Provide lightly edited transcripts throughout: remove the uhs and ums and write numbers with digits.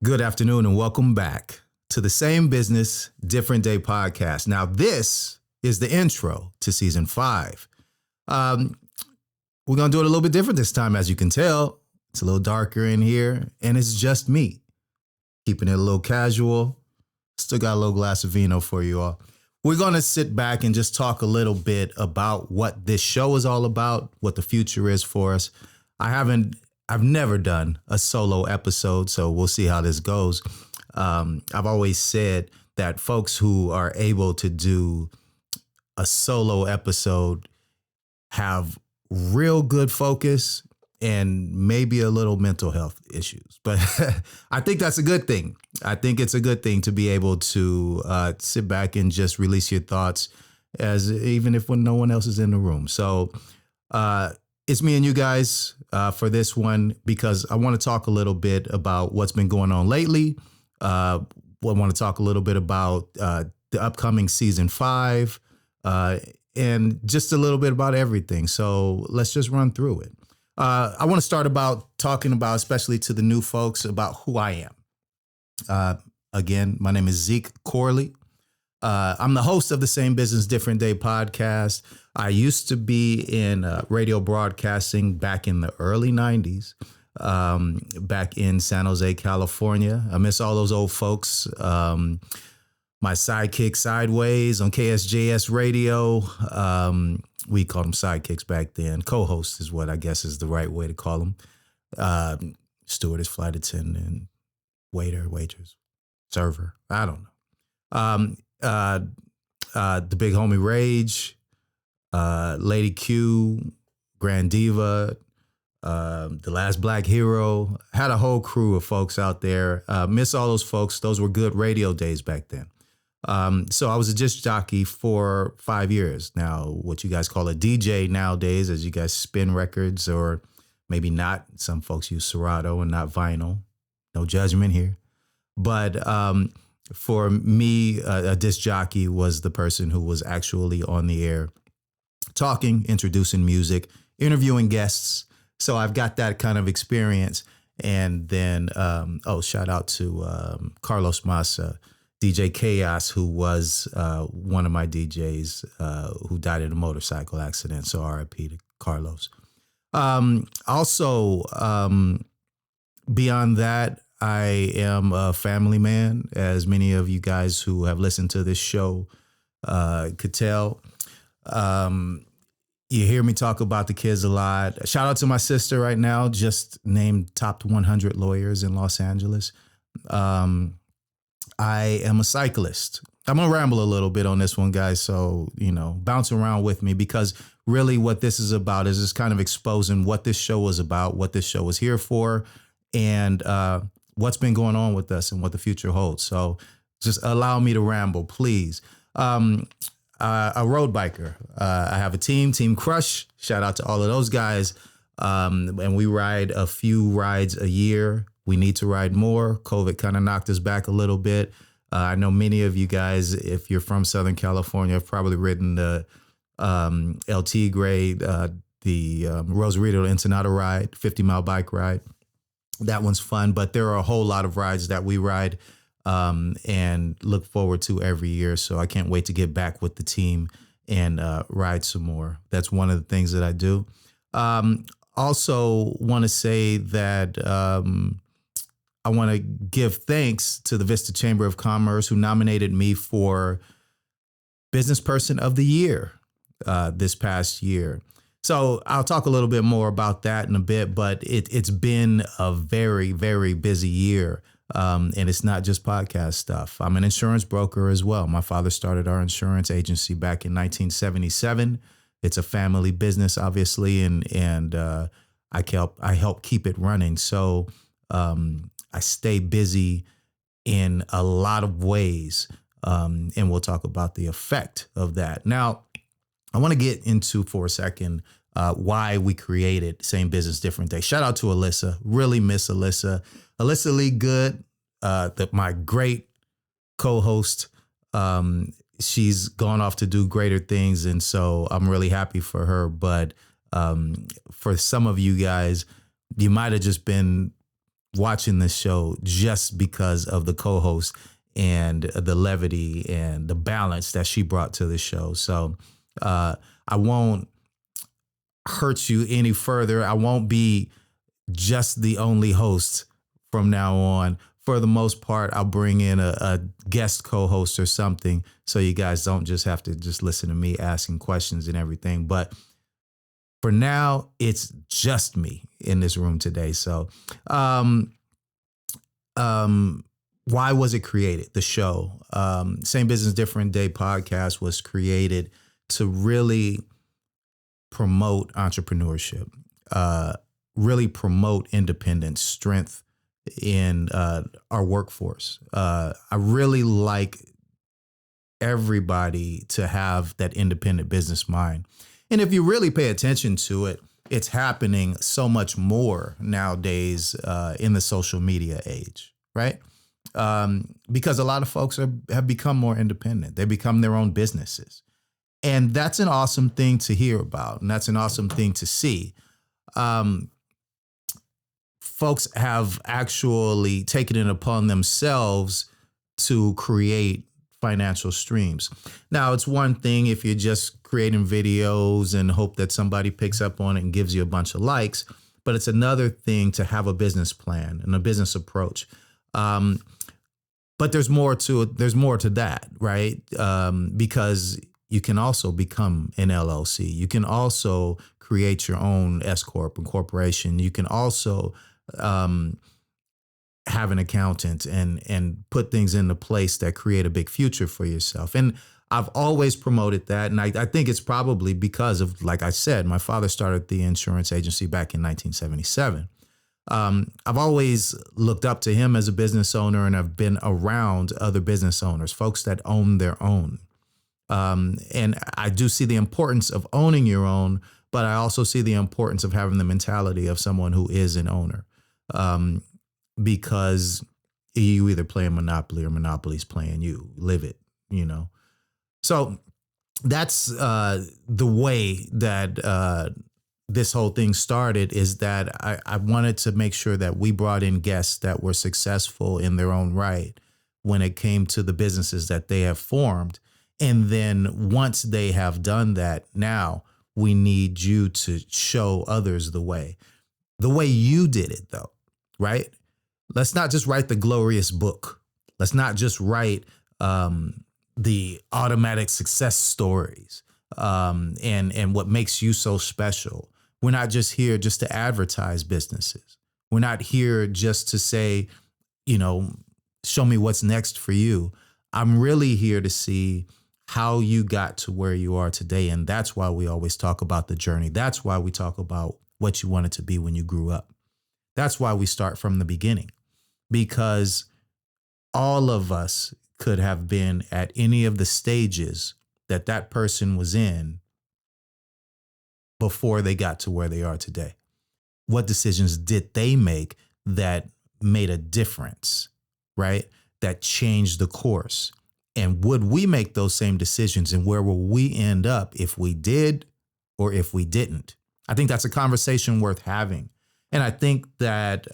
Good afternoon and welcome back to the Same Business, Different Day podcast. Now, this is the intro to season 5. We're going to do it a little bit different this time, as you can tell. It's a little darker in here, and it's just me, keeping it a little casual. Still got a little glass of vino for you all. We're going to sit back and just talk a little bit about what this show is all about, what the future is for us. I've never done a solo episode, so we'll see how this goes. I've always said that folks who are able to do a solo episode have real good focus and maybe a little mental health issues. But I think that's a good thing. I think it's a good thing to be able to sit back and just release your thoughts, even if when no one else is in the room. So it's me and you guys for this one, because I want to talk a little bit about what's been going on lately. I want to talk a little bit about the upcoming season 5 and just a little bit about everything. So let's just run through it. I want to start about talking about, especially to the new folks, about who I am. Again, my name is Zeke Corley. I'm the host of the Same Business, Different Day podcast. I used to be in radio broadcasting back in the early 90s, back in San Jose, California. I miss all those old folks. My sidekick Sideways on KSJS radio. We called them sidekicks back then. Co-host is what I guess is the right way to call them. Stewardess, flight attendant, waiter, waitress, server. I don't know. The Big Homie Rage, Lady Q, Grand Diva, The Last Black Hero. Had a whole crew of folks out there. Miss all those folks. Those were good radio days back then. So I was a disc jockey for 5 years. Now, what you guys call a DJ nowadays, as you guys spin records, or maybe not. Some folks use Serato and not vinyl. No judgment here. But for me, a disc jockey was the person who was actually on the air talking, introducing music, interviewing guests. So I've got that kind of experience. And then, shout out to Carlos Massa, DJ Chaos, who was one of my DJs who died in a motorcycle accident. So RIP to Carlos. Also, beyond that, I am a family man, as many of you guys who have listened to this show could tell. You hear me talk about the kids a lot. Shout out to my sister right now, just named top 100 lawyers in Los Angeles. I am a cyclist. I'm going to ramble a little bit on this one, guys. So, bounce around with me, because really what this is about is just kind of exposing what this show is about, what this show is here for, and what's been going on with us and what the future holds. So just allow me to ramble, please. A road biker. I have a Team Crush. Shout out to all of those guys. And we ride a few rides a year. We need to ride more. COVID kind of knocked us back a little bit. I know many of you guys, if you're from Southern California, have probably ridden the LT grade, the Rosarito to Ensenada ride, 50-mile bike ride. That one's fun, but there are a whole lot of rides that we ride and look forward to every year. So I can't wait to get back with the team and ride some more. That's one of the things that I do. Also want to say that I want to give thanks to the Vista Chamber of Commerce, who nominated me for Business Person of the Year this past year. So I'll talk a little bit more about that in a bit, but it's been a very, very busy year. And it's not just podcast stuff. I'm an insurance broker as well. My father started our insurance agency back in 1977. It's a family business, obviously, and I help keep it running. So I stay busy in a lot of ways, and we'll talk about the effect of that. Now, I want to get into for a second why we created Same Business, Different Day. Shout out to Alyssa. Really miss Alyssa. Alyssa Lee Good, my great co-host. She's gone off to do greater things, and so I'm really happy for her. But for some of you guys, you might have just been watching this show just because of the co-host and the levity and the balance that she brought to the show. So I won't hurt you any further. I won't be just the only host from now on. For the most part, I'll bring in a guest co-host or something, so you guys don't just have to just listen to me asking questions and everything. But for now, it's just me in this room today. So, why was it created? The show, Same Business, Different Day podcast was created to really promote entrepreneurship, really promote independence, strength in our workforce. I really like everybody to have that independent business mind. And if you really pay attention to it, it's happening so much more nowadays in the social media age, right? Because a lot of folks have become more independent. They become their own businesses. And that's an awesome thing to hear about. And that's an awesome thing to see. Folks have actually taken it upon themselves to create financial streams. Now, it's one thing if you're just creating videos and hope that somebody picks up on it and gives you a bunch of likes, but it's another thing to have a business plan and a business approach. But there's more to it. There's more to that, right? Because you can also become an LLC. You can also create your own S Corp and corporation. You can also have an accountant and put things into place that create a big future for yourself. And I've always promoted that. And I think it's probably because of, like I said, my father started the insurance agency back in 1977. I've always looked up to him as a business owner, and I've been around other business owners, folks that own their own. And I do see the importance of owning your own, but I also see the importance of having the mentality of someone who is an owner. Because you either play a Monopoly or Monopoly's playing you. Live it, you know. So that's the way that this whole thing started, is that I wanted to make sure that we brought in guests that were successful in their own right when it came to the businesses that they have formed. And then once they have done that, now we need you to show others the way you did it, though, right? Let's not just write the glorious book. Let's not just write the automatic success stories and what makes you so special. We're not just here just to advertise businesses. We're not here just to say, you know, show me what's next for you. I'm really here to see how you got to where you are today. And that's why we always talk about the journey. That's why we talk about what you wanted to be when you grew up. That's why we start from the beginning, because all of us could have been at any of the stages that that person was in before they got to where they are today. What decisions did they make that made a difference, right? That changed the course. And would we make those same decisions, and where will we end up if we did or if we didn't? I think that's a conversation worth having. And I think that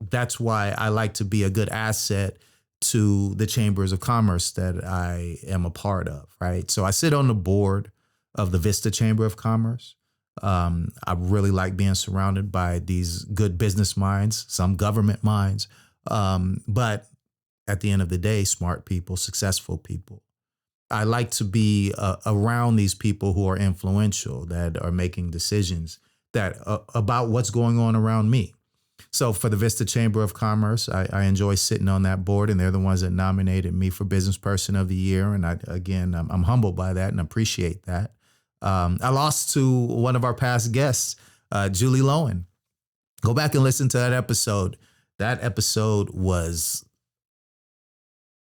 that's why I like to be a good asset to the chambers of commerce that I am a part of, right? So I sit on the board of the Vista Chamber of Commerce. I really like being surrounded by these good business minds, some government minds, but at the end of the day, smart people, successful people. I like to be around these people who are influential, that are making decisions that about what's going on around me. So for the Vista Chamber of Commerce, I enjoy sitting on that board, and they're the ones that nominated me for Business Person of the Year. And I'm humbled by that and appreciate that. I lost to one of our past guests, Julie Lowen. Go back and listen to that episode. That episode was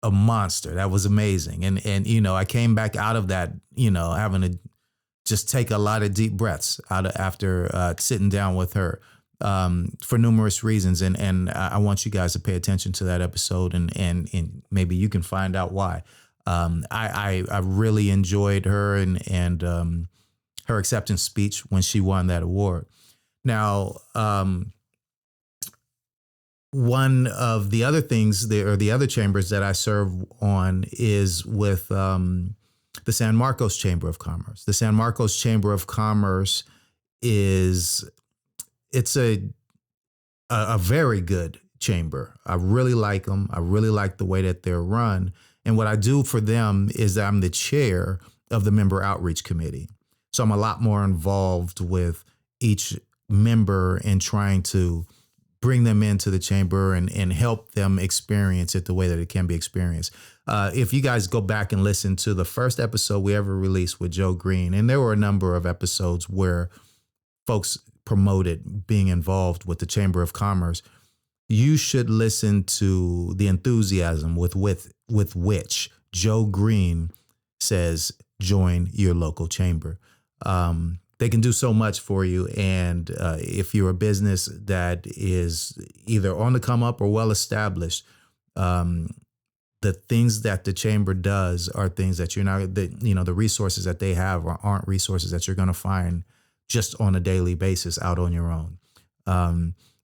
a monster. That was amazing. And you know, I came back out of that, you know, having to just take a lot of deep breaths after sitting down with her for numerous reasons. And I want you guys to pay attention to that episode, and maybe you can find out why. I really enjoyed her and her acceptance speech when she won that award. Now, one of the other things there, or the other chambers that I serve on, is with the San Marcos Chamber of Commerce. The San Marcos Chamber of Commerce it's a very good chamber. I really like them. I really like the way that they're run. And what I do for them is I'm the chair of the member outreach committee. So I'm a lot more involved with each member and trying to bring them into the chamber and help them experience it the way that it can be experienced. If you guys go back and listen to the first episode we ever released with Joe Green, and there were a number of episodes where folks promoted being involved with the Chamber of Commerce, you should listen to the enthusiasm with which Joe Green says, join your local chamber. They can do so much for you. And if you're a business that is either on the come up or well established, the things that the chamber does are things that you're not, the resources that they have aren't resources that you're going to find just on a daily basis out on your own.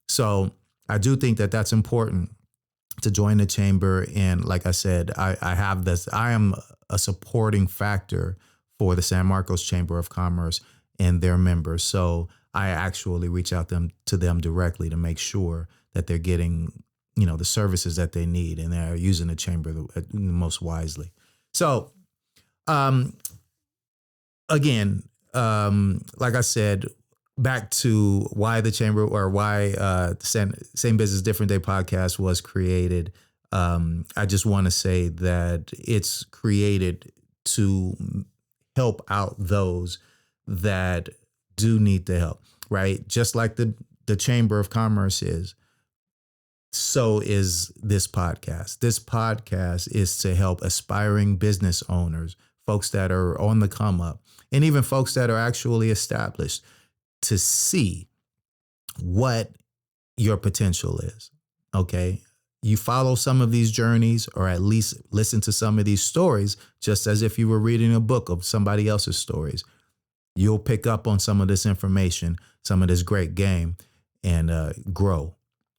So I do think that that's important to join the chamber. And like I said, I am a supporting factor for the San Marcos Chamber of Commerce and their members. So I actually reach out to them directly to make sure that they're getting, the services that they need and they're using the chamber the most wisely. So, again, like I said, back to why the chamber, or why the Same Business Different Day podcast was created. I just want to say that it's created to help out those that do need the help, right? Just like the Chamber of Commerce is, so is this podcast. This podcast is to help aspiring business owners, folks that are on the come up, and even folks that are actually established, to see what your potential is. Okay. You follow some of these journeys, or at least listen to some of these stories, just as if you were reading a book of somebody else's stories. You'll pick up on some of this information, some of this great game, and grow.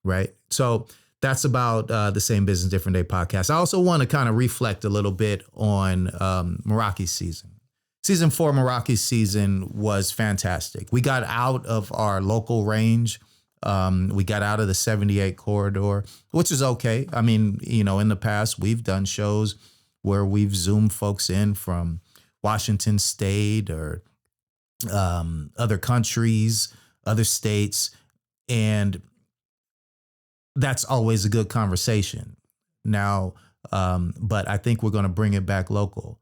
Right. So that's about the Same Business Different Day podcast. I also want to kind of reflect a little bit on Meraki's season. Season 4 Meraki's season was fantastic. We got out of our local range. We got out of the 78 corridor, which is okay. I mean, in the past, we've done shows where we've Zoomed folks in from Washington State or other countries, other states, and that's always a good conversation. Now, but I think we're going to bring it back local.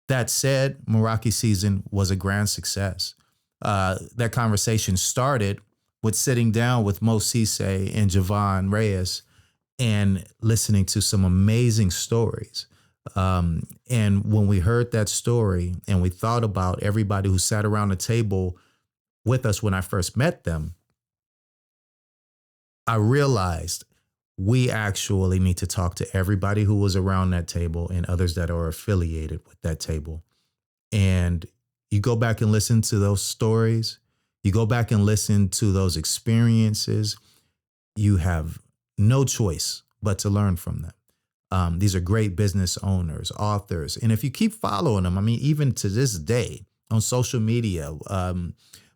That said, Meraki's season was a grand success. That conversation started with sitting down with Mo Cisse and Javon Reyes and listening to some amazing stories. And when we heard that story and we thought about everybody who sat around the table with us when I first met them, I realized we actually need to talk to everybody who was around that table and others that are affiliated with that table. And you go back and listen to those stories, you go back and listen to those experiences, you have no choice but to learn from them. These are great business owners, authors. And if you keep following them, I mean, even to this day on social media,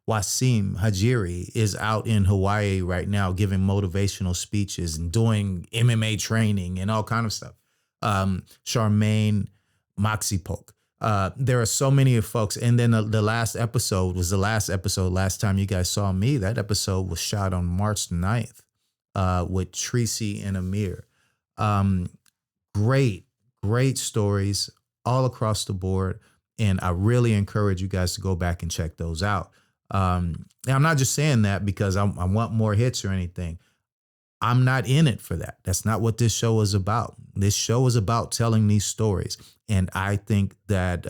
Wasim Hajiri is out in Hawaii right now giving motivational speeches and doing MMA training and all kind of stuff. Charmaine Maxipok. There are so many of folks. And then the last episode was the last episode. Last time you guys saw me, that episode was shot on March 9th with Tracy and Amir. Great stories all across the board. And I really encourage you guys to go back and check those out. And I'm not just saying that because I want more hits or anything. I'm not in it for that. That's not what this show is about. This show is about telling these stories. And I think that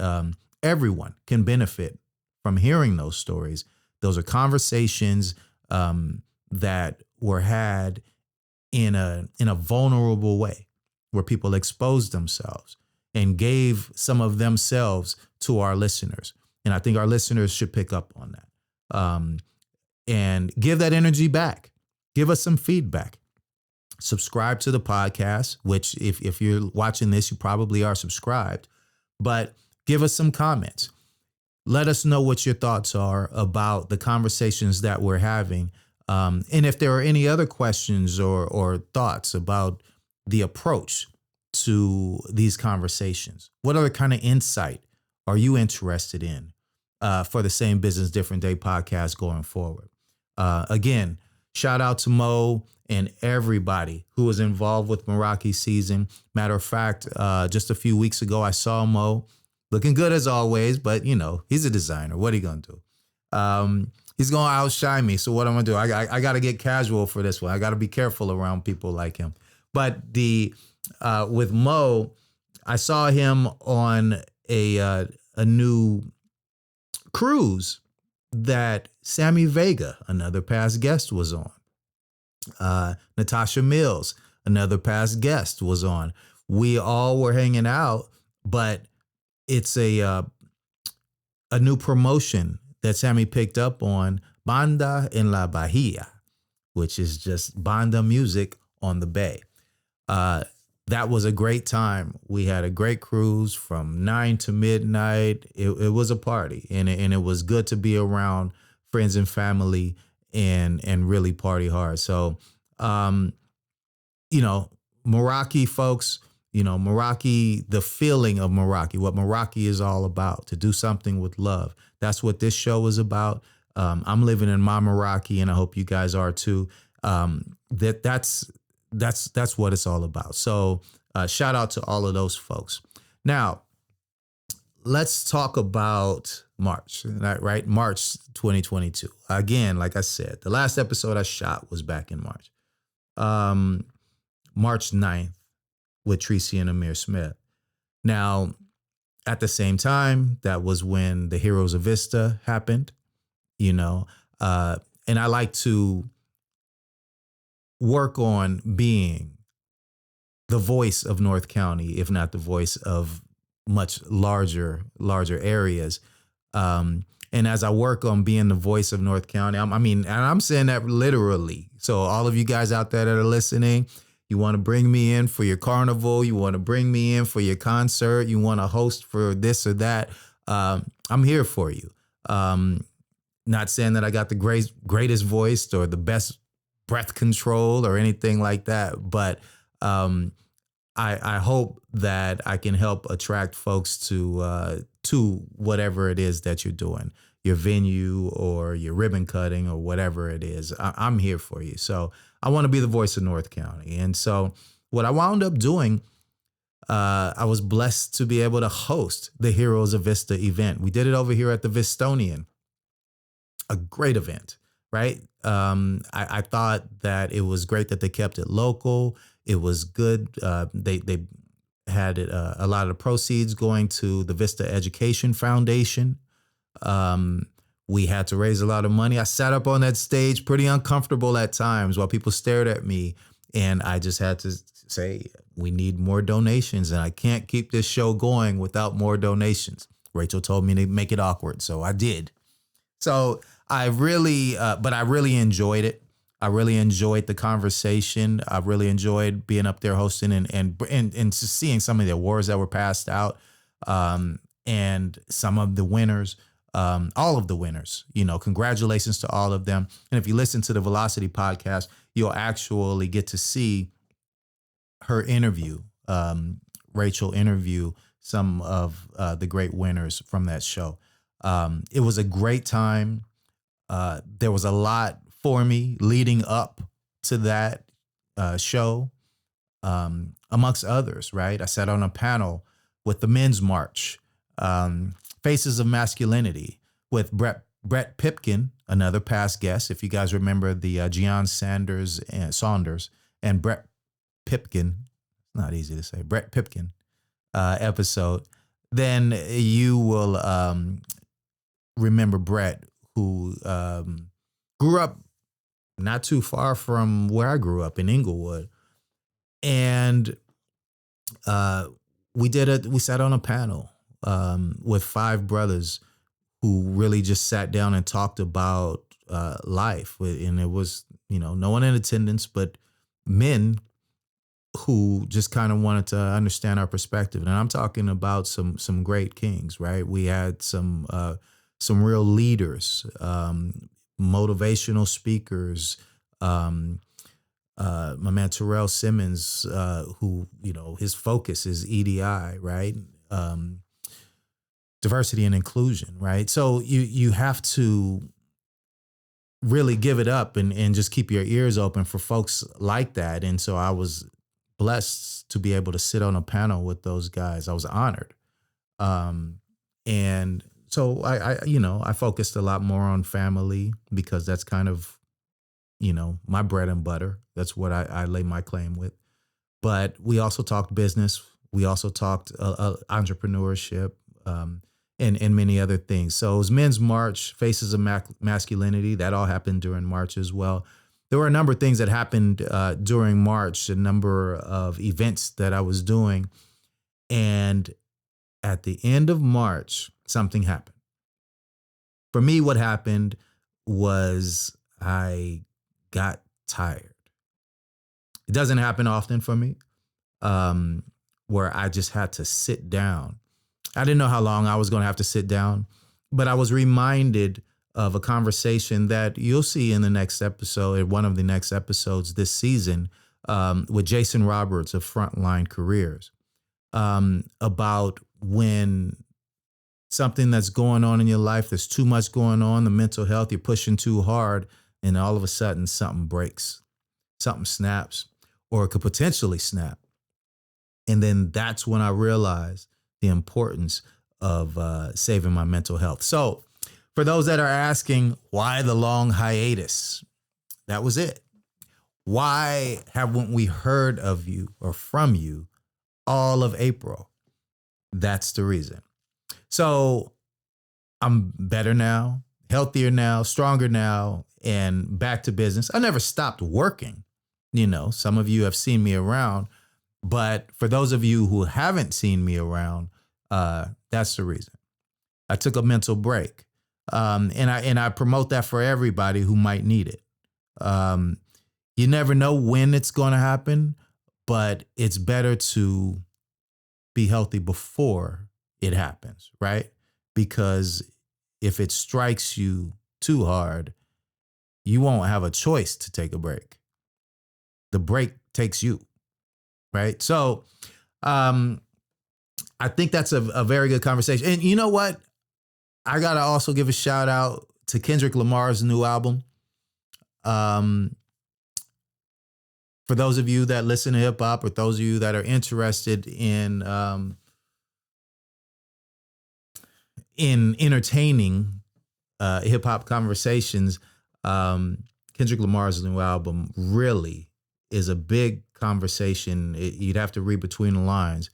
everyone can benefit from hearing those stories. Those are conversations that were had in a vulnerable way, where people exposed themselves and gave some of themselves to our listeners. And I think our listeners should pick up on that. And give that energy back. Give us some feedback. Subscribe to the podcast, which if you're watching this, you probably are subscribed. But give us some comments. Let us know what your thoughts are about the conversations that we're having. And if there are any other questions or thoughts about the approach to these conversations, what other kind of insight are you interested in for the Same Business, Different Day podcast going forward? Again, shout out to Mo and everybody who was involved with Meraki season. Matter of fact, just a few weeks ago, I saw Mo looking good as always, but you know, he's a designer. What are you going to do? He's going to outshine me. So what I'm going to do, I got to get casual for this one. I got to be careful around people like him. But with Mo, I saw him on a new cruise that Sammy Vega, another past guest, was on. Natasha Mills, another past guest, was on. We all were hanging out, but it's a new promotion that Sammy picked up on, Banda en la Bahia, which is just banda music on the bay. That was a great time. We had a great cruise from 9 to midnight. It was a party, and it was good to be around friends and family and really party hard. So, Meraki folks, Meraki, the feeling of Meraki, what Meraki is all about, to do something with love. That's what this show is about. I'm living in my Meraki, and I hope you guys are too. That's what it's all about. So shout out to all of those folks. Now, let's talk about March, right? March 2022. Again, like I said, the last episode I shot was back in March. March 9th with Tracy and Amir Smith. Now, at the same time, that was when the Heroes of Vista happened, and I like to work on being the voice of North County, if not the voice of much larger areas. And as I work on being the voice of North County, and I'm saying that literally. So all of you guys out there that are listening, you want to bring me in for your carnival, you want to bring me in for your concert, you want to host for this or that, I'm here for you. Not saying that I got the greatest voice or the best breath control or anything like that, but I hope that I can help attract folks to whatever it is that you're doing, your venue or your ribbon cutting or whatever it is. I'm here for you. So I want to be the voice of North County. And so what I wound up doing, I was blessed to be able to host the Heroes of Vista event. We did it over here at the Vistonian, a great event, right? I thought that it was great that they kept it local. It was good. They had a lot of the proceeds going to the Vista Education Foundation. We had to raise a lot of money. I sat up on that stage pretty uncomfortable at times while people stared at me. And I just had to say, we need more donations. And I can't keep this show going without more donations. Rachel told me to make it awkward, so I did. So I really enjoyed it. I really enjoyed the conversation. I really enjoyed being up there hosting and just seeing some of the awards that were passed out, and some of the winners, all of the winners. Congratulations to all of them. And if you listen to the Velocity podcast, you'll actually get to see her interview, Rachel interview some of the great winners from that show. It was a great time. There was a lot for me leading up to that show, amongst others, right? I sat on a panel with the Men's March, Faces of Masculinity, with Brett Pipkin, another past guest. If you guys remember the Gian Saunders and Brett Pipkin, not easy to say, Brett Pipkin episode, then you will remember Brett, who grew up not too far from where I grew up in Inglewood. And we sat on a panel with 5 brothers who really just sat down and talked about life. And it was, no one in attendance, but men who just kind of wanted to understand our perspective. And I'm talking about some great kings, right? We had some real leaders, motivational speakers. My man Terrell Simmons, who his focus is EDI, right? Diversity and inclusion, right? So you have to really give it up and just keep your ears open for folks like that. And so I was blessed to be able to sit on a panel with those guys. I was honored. And so I focused a lot more on family because that's kind of, my bread and butter. That's what I lay my claim with. But we also talked business. We also talked entrepreneurship, and many other things. So it was Men's March, Faces of Masculinity. That all happened during March as well. There were a number of things that happened during March, a number of events that I was doing. And at the end of March, something happened. For me, what happened was I got tired. It doesn't happen often for me, where I just had to sit down. I didn't know how long I was going to have to sit down, but I was reminded of a conversation that you'll see in the next episode, one of the next episodes this season, with Jason Roberts of Frontline Careers, about when something that's going on in your life, there's too much going on, the mental health, you're pushing too hard, and all of a sudden something breaks, something snaps, or it could potentially snap. And then that's when I realized the importance of saving my mental health. So for those that are asking, why the long hiatus? That was it. Why haven't we heard of you or from you all of April? That's the reason. So I'm better now, healthier now, stronger now, and back to business. I never stopped working. Some of you have seen me around, but for those of you who haven't seen me around, that's the reason. I took a mental break. And I promote that for everybody who might need it. You never know when it's going to happen, but it's better to be healthy before it happens, right? Because if it strikes you too hard, you won't have a choice to take a break. The break takes you, right? So I think that's a very good conversation. And you know what? I got to also give a shout out to Kendrick Lamar's new album. For those of you that listen to hip hop, or those of you that are interested in entertaining hip hop conversations, Kendrick Lamar's new album really is a big conversation. You'd have to read between the lines.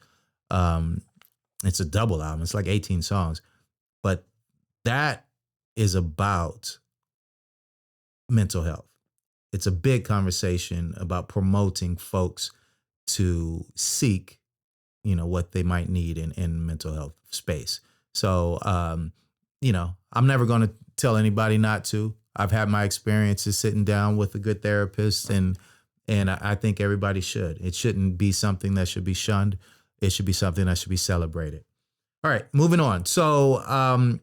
It's a double album. It's like 18 songs, but that is about mental health. It's a big conversation about promoting folks to seek, what they might need in mental health space. So, I'm never going to tell anybody not to. I've had my experiences sitting down with a good therapist, and I think everybody should. It shouldn't be something that should be shunned. It should be something that should be celebrated. All right, moving on. So,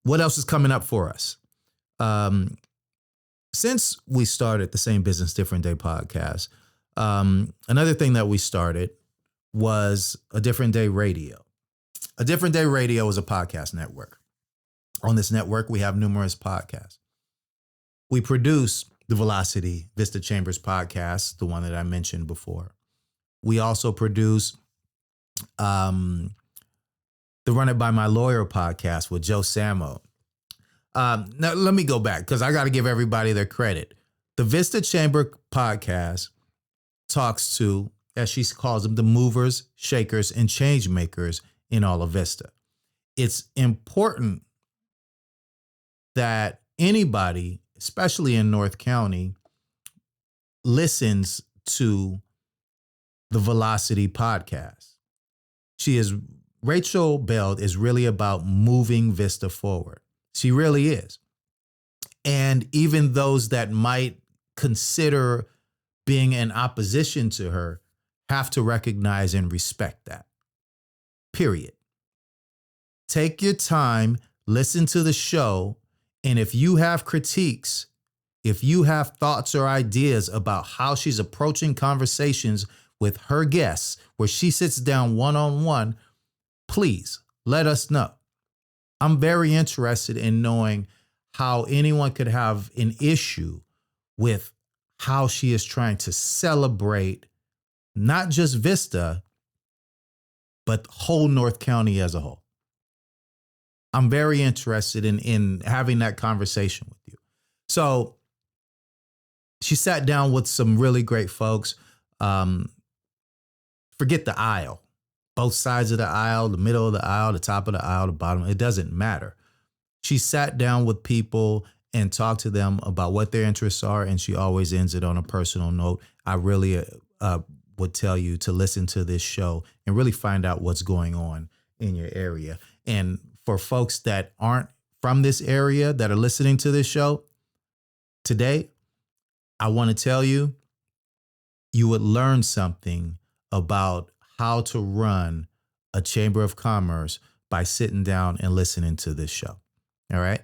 what else is coming up for us? Since we started the Same Business, Different Day podcast, another thing that we started was A Different Day Radio. A Different Day Radio is a podcast network. On this network, we have numerous podcasts. We produce the Velocity Vista Chambers podcast, the one that I mentioned before. We also produce the Run It By My Lawyer podcast with Joe Samo. Now, let me go back because I got to give everybody their credit. The Vista Chamber podcast talks to, as she calls them, the movers, shakers, and change makers in all of Vista. It's important that anybody, especially in North County, listens to the Velocity podcast. Rachel Beld is really about moving Vista forward. She really is. And even those that might consider being in opposition to her have to recognize and respect that. Period. Take your time, listen to the show, and if you have critiques, if you have thoughts or ideas about how she's approaching conversations with her guests, where she sits down one-on-one, please let us know. I'm very interested in knowing how anyone could have an issue with how she is trying to celebrate not just Vista, but whole North County as a whole. I'm very interested in having that conversation with you. So she sat down with some really great folks. Forget the aisle, both sides of the aisle, the middle of the aisle, the top of the aisle, the bottom. It doesn't matter. She sat down with people and talked to them about what their interests are, and she always ends it on a personal note. I really would tell you to listen to this show and really find out what's going on in your area. And for folks that aren't from this area that are listening to this show today, I want to tell you, you would learn something about how to run a chamber of commerce by sitting down and listening to this show. All right.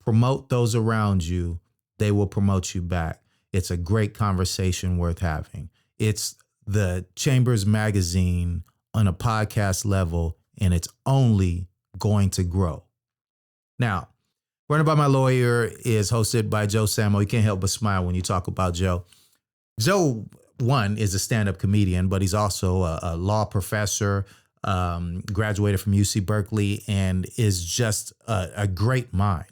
Promote those around you. They will promote you back. It's a great conversation worth having. It's the Chambers Magazine on a podcast level, and it's only going to grow. Now, Running by My Lawyer is hosted by Joe Samo. You can't help but smile when you talk about Joe. Joe, one, is a stand-up comedian, but he's also a law professor, graduated from UC Berkeley, and is just a great mind.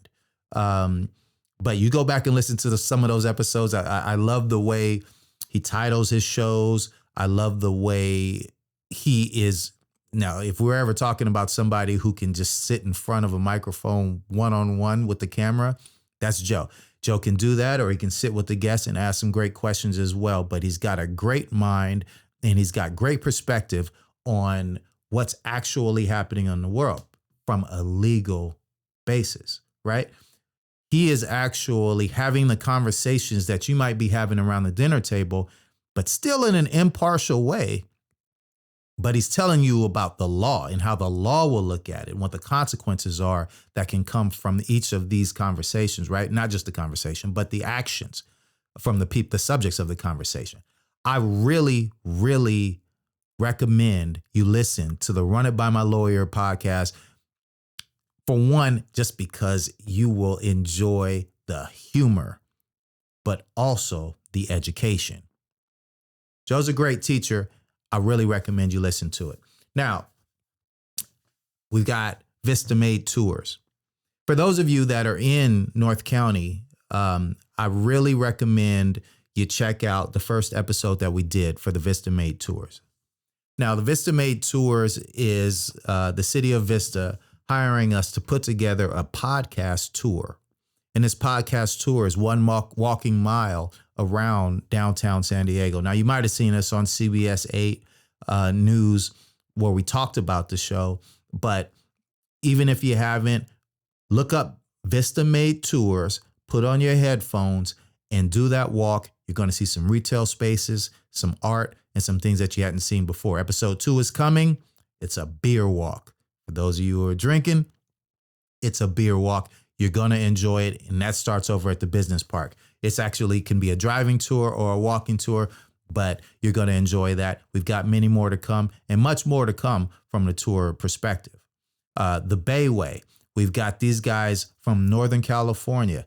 But you go back and listen to some of those episodes. I love the way he titles his shows. I love the way he is. Now, if we're ever talking about somebody who can just sit in front of a microphone one-on-one with the camera, that's Joe. Joe can do that, or he can sit with the guests and ask some great questions as well. But he's got a great mind, and he's got great perspective on what's actually happening in the world from a legal basis, right? He is actually having the conversations that you might be having around the dinner table, but still in an impartial way. But he's telling you about the law and how the law will look at it and what the consequences are that can come from each of these conversations, right? Not just the conversation, but the actions from the subjects of the conversation. I really, really recommend you listen to the Run It By My Lawyer podcast. For one, just because you will enjoy the humor, but also the education. Joe's a great teacher. I really recommend you listen to it. Now, we've got Vista Made Tours. For those of you that are in North County, I really recommend you check out the first episode that we did for the Vista Made Tours. Now, the Vista Made Tours is the city of Vista hiring us to put together a podcast tour. And this podcast tour is one walking mile around downtown San Diego. Now, you might have seen us on CBS 8 News where we talked about the show. But even if you haven't, look up Vista Made Tours, put on your headphones, and do that walk. You're going to see some retail spaces, some art, and some things that you hadn't seen before. Episode 2 is coming. It's a beer walk. For those of you who are drinking, it's a beer walk. You're going to enjoy it, and that starts over at the business park. It's actually can be a driving tour or a walking tour, but you're going to enjoy that. We've got many more to come and much more to come from the tour perspective. The Bayway, we've got these guys from Northern California.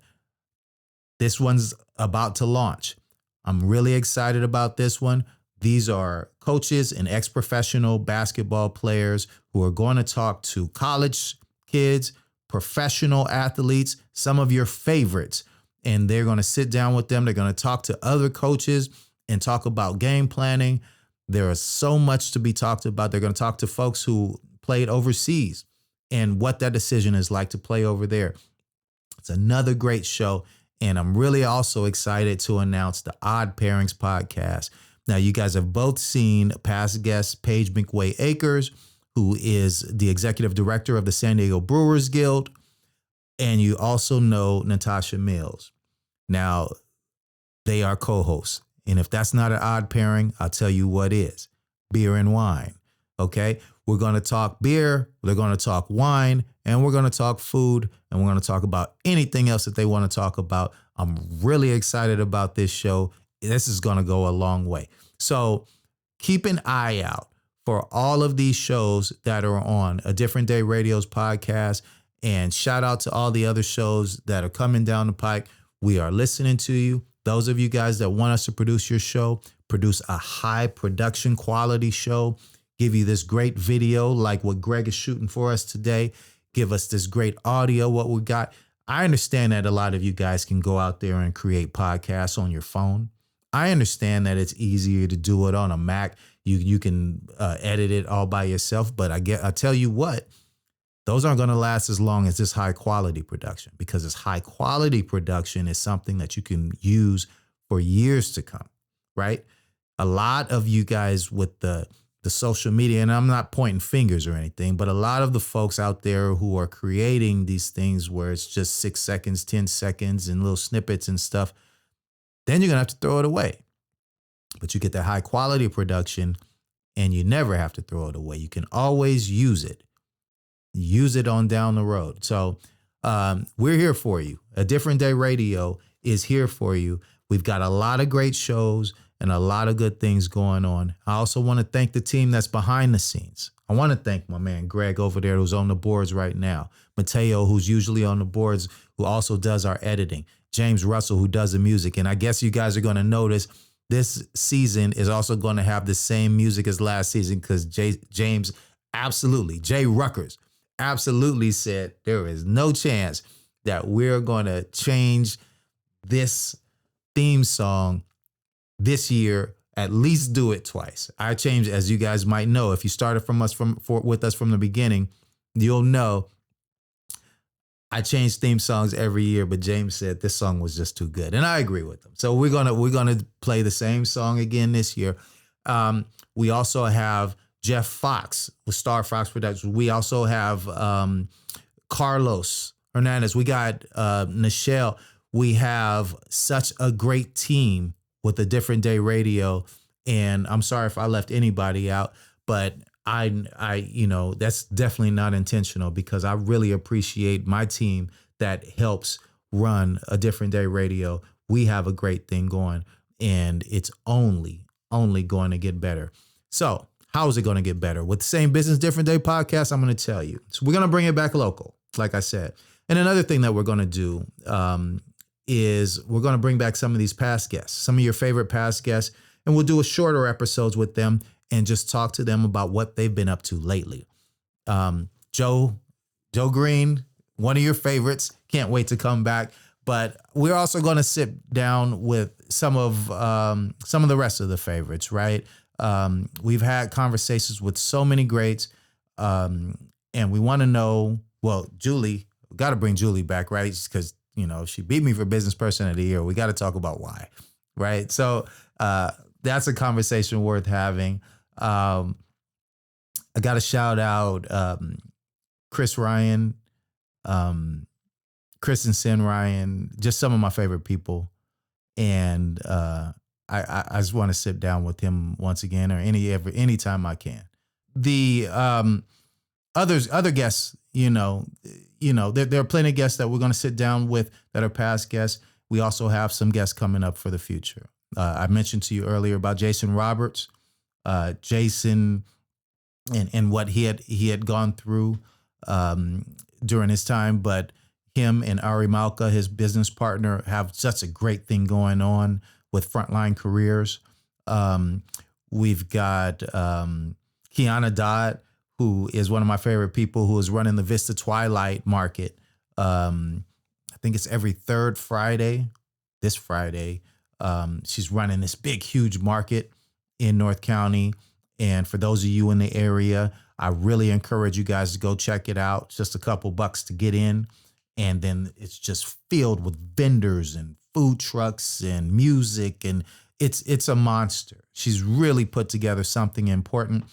This one's about to launch. I'm really excited about this one. These are coaches and ex-professional basketball players who are going to talk to college kids, professional athletes, some of your favorites, and they're going to sit down with them. They're going to talk to other coaches and talk about game planning. There is so much to be talked about. They're going to talk to folks who played overseas and what that decision is like to play over there. It's another great show, and I'm really also excited to announce the Odd Pairings podcast. Now, you guys have both seen past guest Paige McWay-Akers, who is the executive director of the San Diego Brewers Guild, and you also know Natasha Mills. Now, they are co-hosts, And if that's not an odd pairing, I'll tell you what is. Beer and wine. Okay? We're going to talk beer, we're going to talk wine, and we're going to talk food, and we're going to talk about anything else that they want to talk about. I'm really excited about this show. This is going to go a long way. So keep an eye out for all of these shows that are on A Different Day Radio's podcast. And shout out to all the other shows that are coming down the pike. We are listening to you. Those of you guys that want us to produce your show, produce a high production quality show, give you this great video like what Greg is shooting for us today, give us this great audio, what we got. I understand that a lot of you guys can go out there and create podcasts on your phone. I understand that it's easier to do it on a Mac. You can edit it all by yourself, but I tell you what, those aren't going to last as long as this high quality production, because this high quality production is something that you can use for years to come, right? A lot of you guys with the social media, and I'm not pointing fingers or anything, but a lot of the folks out there who are creating these things where it's just 6 seconds, 10 seconds and little snippets and stuff, then you're going to have to throw it away. But you get that high quality production and you never have to throw it away. You can always use it. Use it on down the road. So we're here for you. A Different Day Radio is here for you. We've got a lot of great shows and a lot of good things going on. I also want to thank the team that's behind the scenes. I want to thank my man Greg over there who's on the boards right now. Mateo, who's usually on the boards, who also does our editing. James Russell, who does the music. And I guess you guys are going to notice this season is also going to have the same music as last season, because James absolutely, Jay Ruckers, absolutely said there is no chance that we're going to change this theme song this year. At least do it twice. I changed, as you guys might know, if you started with us from the beginning, you'll know I change theme songs every year, but James said this song was just too good, and I agree with him. So we're gonna play the same song again this year. We also have Jeff Fox with Star Fox Productions. We also have Carlos Hernandez. We got Nichelle. We have such a great team with A Different Day Radio, and I'm sorry if I left anybody out, but I that's definitely not intentional, because I really appreciate my team that helps run A Different Day Radio. We have a great thing going, and it's only going to get better. So how is it going to get better? With the Same Business, Different Day podcast, I'm going to tell you. So we're going to bring it back local, like I said. And another thing that we're going to do is we're going to bring back some of these past guests, some of your favorite past guests, and we'll do a shorter episodes with them and just talk to them about what they've been up to lately. Joe Green, one of your favorites, can't wait to come back. But we're also going to sit down with some of the rest of the favorites, right? We've had conversations with so many greats, and we want to know, well, Julie, we got to bring Julie back, right? Because, she beat me for Business Person of the Year. We got to talk about why, right? So that's a conversation worth having. I got to shout out Chris Ryan, Chris and Sin Ryan, just some of my favorite people. And I just want to sit down with him once again, or anytime I can. The other guests, there are plenty of guests that we're going to sit down with that are past guests. We also have some guests coming up for the future. I mentioned to you earlier about Jason Roberts. Jason and what he had gone through during his time, but him and Ari Malka, his business partner, have such a great thing going on with Frontline Careers. We've got Kiana Dodd, who is one of my favorite people, who is running the Vista Twilight Market. I think it's every third Friday. This Friday, she's running this big, huge market in North County. And for those of you in the area, I really encourage you guys to go check it out. It's just a couple bucks to get in. And then it's just filled with vendors and food trucks and music. And it's a monster. She's really put together something important.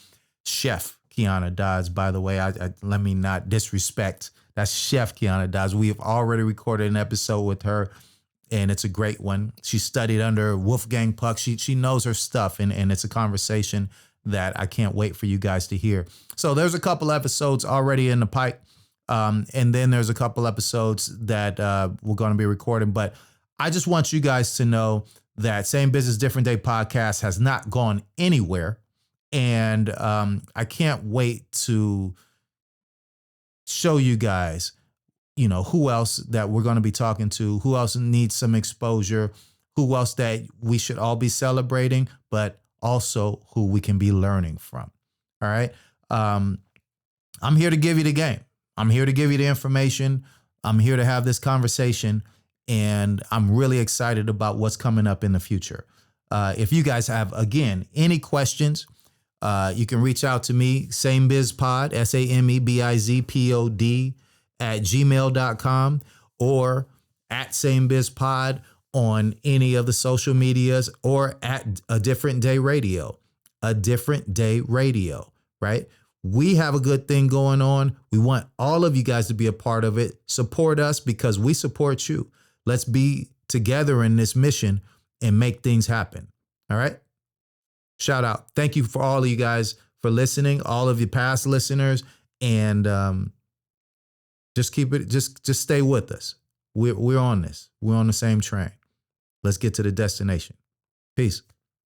Chef Kiana Dodds, by the way, I let me not disrespect. That's Chef Kiana Dodds. We have already recorded an episode with her. and it's a great one. She studied under Wolfgang Puck. She knows her stuff, and it's a conversation that I can't wait for you guys to hear. So there's a couple episodes already in the pipe, and then there's a couple episodes that we're going to be recording. But I just want you guys to know that Same Business, Different Day podcast has not gone anywhere, and I can't wait to show you guys, who else that we're going to be talking to, who else needs some exposure, who else that we should all be celebrating, but also who we can be learning from. All right. I'm here to give you the game. I'm here to give you the information. I'm here to have this conversation, and I'm really excited about what's coming up in the future. If you guys have, again, any questions, you can reach out to me, samebizpod, SAMEBIZPOD @gmail.com, or at samebizpod on any of the social medias, or at A Different Day Radio, right? We have a good thing going on. We want all of you guys to be a part of it. Support us because we support you. Let's be together in this mission and make things happen. All right. Shout out. Thank you for all of you guys for listening, all of your past listeners, and just keep it. Just stay with us. We're on this. We're on the same train. Let's get to the destination. Peace.